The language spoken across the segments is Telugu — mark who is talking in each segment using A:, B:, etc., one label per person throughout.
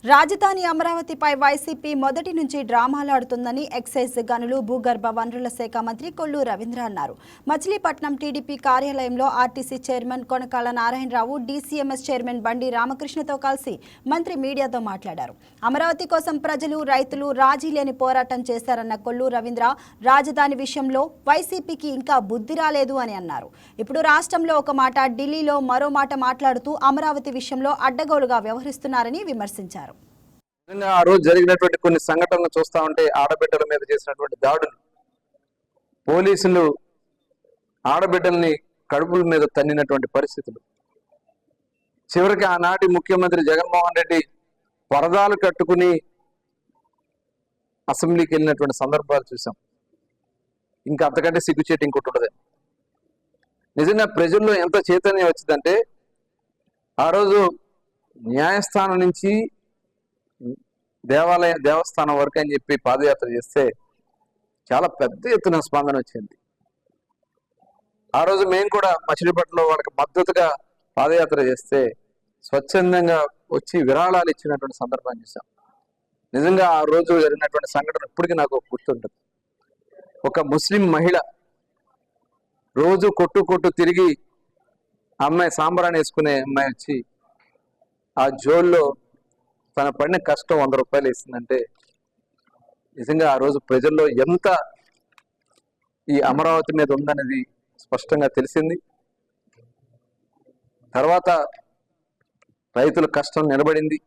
A: రాజధాని అమరావతిపై వైసీపీ మొదటి నుంచి డ్రామాలాడుతుందని ఎక్సైజ్ గనులు భూగర్భ వనరుల శాఖ మంత్రి కొల్లు రవీంద్ర అన్నారు. మచిలీపట్నం టీడీపీ కార్యాలయంలో RTC chairman Konakala Narayanarao, DCMS chairman Bandi రామకృష్ణతో కలిసి మంత్రి మీడియాతో మాట్లాడారు. అమరావతి కోసం ప్రజలు, రైతులు రాజీ లేని పోరాటం చేశారన్న కొల్లు రవీంద్ర రాజధాని విషయంలో వైసీపీకి ఇంకా బుద్ధి రాలేదు అని అన్నారు. ఇప్పుడు రాష్ట్రంలో ఒక మాట, ఢిల్లీలో మరో మాట మాట్లాడుతూ అమరావతి విషయంలో అడ్డగోలుగా వ్యవహరిస్తున్నారని విమర్శించారు.
B: ఆ రోజు జరిగినటువంటి కొన్ని సంఘటనలు చూస్తా ఉంటే ఆడబిడ్డల మీద చేసినటువంటి దాడులు, పోలీసులు ఆడబిడ్డల్ని కడుపుల మీద తన్నినటువంటి పరిస్థితులు, చివరికి ఆనాటి ముఖ్యమంత్రి జగన్మోహన్ రెడ్డి పరదాలు కట్టుకుని అసెంబ్లీకి వెళ్ళినటువంటి సందర్భాలు చూసాం. ఇంకా అంతకంటే సిగ్గుచేటు ఇంకోటి ఉండదు. నిజంగా ప్రజల్లో ఎంత చైతన్యం వచ్చిందంటే, ఆ రోజు న్యాయస్థానం నుంచి దేవస్థానం వరకు అని చెప్పి పాదయాత్ర చేస్తే చాలా పెద్ద ఎత్తున స్పందన వచ్చింది. ఆ రోజు మేము కూడా మచిలీపట్నంలో వాళ్ళకి మద్దతుగా పాదయాత్ర చేస్తే స్వచ్ఛందంగా వచ్చి విరాళాలు ఇచ్చినటువంటి సందర్భాన్ని చూసాం. నిజంగా ఆ రోజు జరిగినటువంటి సంఘటన ఇప్పటికీ నాకు గుర్తుంటుంది. ఒక ముస్లిం మహిళ రోజు కొట్టు తిరిగి అమ్మాయి సాంబ్రాన్ని వేసుకునే అమ్మాయి వచ్చి ఆ జోల్లో తన పడిన కష్టం 100 రూపాయలు ఇస్తుందంటే నిజంగా ఆ రోజు ప్రజల్లో ఎంత ఈ అమరావతి మీద ఉందనేది స్పష్టంగా తెలిసింది. తర్వాత రైతుల కష్టం నిలబడింది.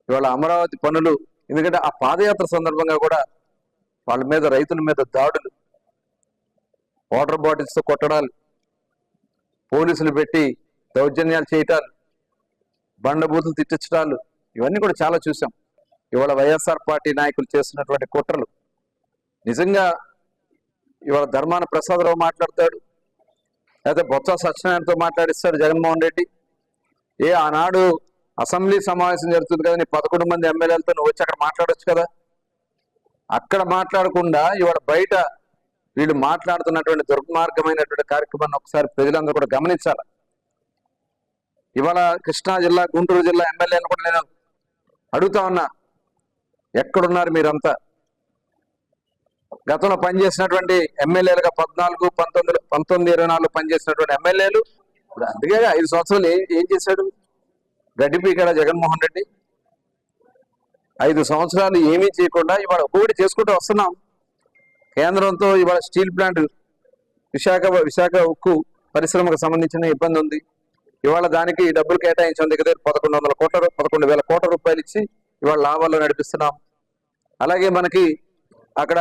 B: ఇవాళ అమరావతి పనులు, ఎందుకంటే ఆ పాదయాత్ర సందర్భంగా కూడా వాళ్ళ మీద, రైతుల మీద దాడులు, వాటర్ బాటిల్స్తో కొట్టడాలు, పోలీసులు పెట్టి దౌర్జన్యాలు చేయటాలు, బండబూతులు తిట్టించడాలు, ఇవన్నీ కూడా చాలా చూసాం. ఇవాళ వైఎస్ఆర్ పార్టీ నాయకులు చేస్తున్నటువంటి కుట్రలు, నిజంగా ఇవాళ ధర్మాన ప్రసాదరావు మాట్లాడతాడు, లేకపోతే బొత్స సత్యనారాయణతో మాట్లాడిస్తాడు జగన్మోహన్ రెడ్డి. ఆనాడు అసెంబ్లీ సమావేశం జరుగుతుంది కదా, నీ 11 మంది ఎమ్మెల్యేలతో నువ్వు వచ్చి అక్కడ మాట్లాడొచ్చు కదా. అక్కడ మాట్లాడకుండా ఇవాళ బయట వీళ్ళు మాట్లాడుతున్నటువంటి దుర్మార్గమైనటువంటి కార్యక్రమాన్ని ఒకసారి ప్రజలందరూ కూడా గమనించాలి. ఇవాళ కృష్ణా జిల్లా, గుంటూరు జిల్లా ఎమ్మెల్యేలను కూడా నేను అడుగుతా ఉన్నా, ఎక్కడున్నారు మీరంతా? గతంలో పనిచేసినటువంటి ఎమ్మెల్యేలుగా 14, 19, 24 పనిచేసినటువంటి ఎమ్మెల్యేలు ఇప్పుడు అందుకే 5 సంవత్సరాలు ఏం చేశాడు గడ్డిపీకాడ జగన్మోహన్ రెడ్డి? 5 సంవత్సరాలు ఏమీ చేయకుండా ఇవాళ ఒక్కొక్కటి చేసుకుంటూ వస్తున్నాం. కేంద్రంతో ఇవాళ స్టీల్ ప్లాంట్ విశాఖ ఉక్కు పరిశ్రమకు సంబంధించిన ఇబ్బంది ఉంది. ఇవాళ దానికి డబ్బులు కేటాయించాం, దగ్గర 11,000 కోట్ల రూపాయలు ఇచ్చి ఇవాళ లాభాల్లో నడిపిస్తున్నాం. అలాగే మనకి అక్కడ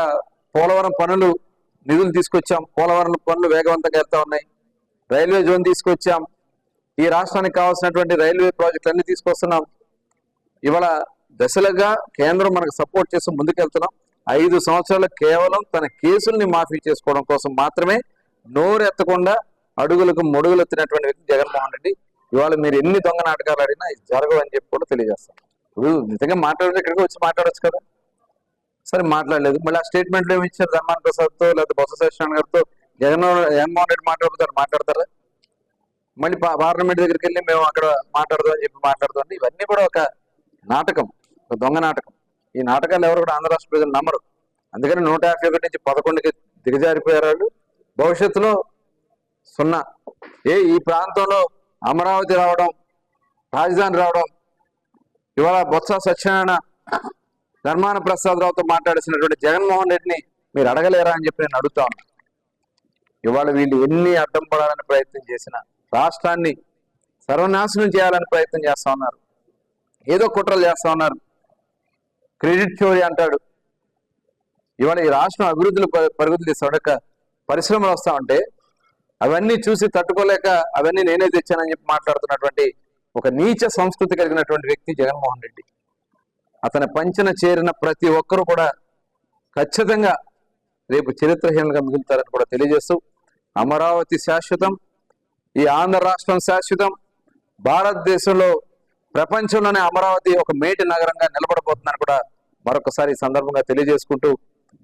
B: పోలవరం పనులు నిధులు తీసుకొచ్చాం, పోలవరం పనులు వేగవంతంగా వెళ్తా ఉన్నాయి. రైల్వే జోన్ తీసుకొచ్చాం, ఈ రాష్ట్రానికి కావాల్సినటువంటి రైల్వే ప్రాజెక్టులన్నీ తీసుకొస్తున్నాం. ఇవాళ దశలుగా కేంద్రం మనకు సపోర్ట్ చేస్తూ ముందుకెళ్తున్నాం. 5 సంవత్సరాలు కేవలం తన కేసుల్ని మాఫీ చేసుకోవడం కోసం మాత్రమే నోరెత్తకుండా అడుగులకు మొడుగులెత్తినటువంటి వ్యక్తి జగన్మోహన్ రెడ్డి. ఇవాళ మీరు ఎన్ని దొంగ నాటకాలు ఆడినా ఇది జరగవు అని చెప్పి కూడా తెలియజేస్తాం. ఇప్పుడు నిజంగా మాట్లాడితే ఇక్కడికి వచ్చి మాట్లాడచ్చు కదా, సరే మాట్లాడలేదు. మళ్ళీ ఆ స్టేట్మెంట్లు ఏమి ఇచ్చారు? ధర్మాన ప్రసాద్తో లేకపోతే బొత్స సత్యనారాయణ గారితో జగన్మోహన్ రెడ్డి మాట్లాడతారా? మళ్ళీ పార్లమెంట్ దగ్గరికి వెళ్ళి మేము అక్కడ మాట్లాడదాం అని చెప్పి మాట్లాడదాం. ఇవన్నీ కూడా ఒక నాటకం, ఒక దొంగ నాటకం. ఈ నాటకాలు ఎవరు కూడా ఆంధ్ర రాష్ట్ర ప్రజలు నమ్మరు. అందుకని 151 నుంచి 11కి దిగజారిపోయారు వాళ్ళు. భవిష్యత్తులో 0. ఈ ప్రాంతంలో అమరావతి రావడం, రాజధాని రావడం, ఇవాళ బొత్స సత్యనారాయణ, ధర్మాన ప్రసాదరావుతో మాట్లాడిసినటువంటి జగన్మోహన్ రెడ్డిని మీరు అడగలేరా అని చెప్పి నేను అడుగుతా ఉన్నా. ఇవాళ వీళ్ళు ఎన్ని అడ్డం పడాలని ప్రయత్నం చేసినా, రాష్ట్రాన్ని సర్వనాశనం చేయాలని ప్రయత్నం చేస్తా ఉన్నారు, ఏదో కుట్రలు చేస్తా ఉన్నారు. క్రెడిట్ చోరీ అంటాడు. ఇవాళ ఈ రాష్ట్రం అభివృద్ధులు పరుగులు తీస్తాడు, పరిశ్రమలు వస్తా ఉంటే అవన్నీ చూసి తట్టుకోలేక అవన్నీ నేనే తెచ్చానని చెప్పి మాట్లాడుతున్నటువంటి ఒక నీచ సంస్కృతి కలిగినటువంటి వ్యక్తి జగన్మోహన్ రెడ్డి. అతని పంచన చేరిన ప్రతి ఒక్కరూ కూడా ఖచ్చితంగా రేపు చరిత్రహీనంగా మిగులుతారని కూడా తెలియజేస్తూ, అమరావతి శాశ్వతం, ఈ ఆంధ్ర రాష్ట్రం శాశ్వతం, భారతదేశంలో ప్రపంచంలోనే అమరావతి ఒక మేటి నగరంగా నిలబడబోతుందని కూడా మరొకసారి ఈ సందర్భంగా తెలియజేసుకుంటూ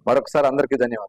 B: మరొకసారి అందరికీ ధన్యవాదాలు.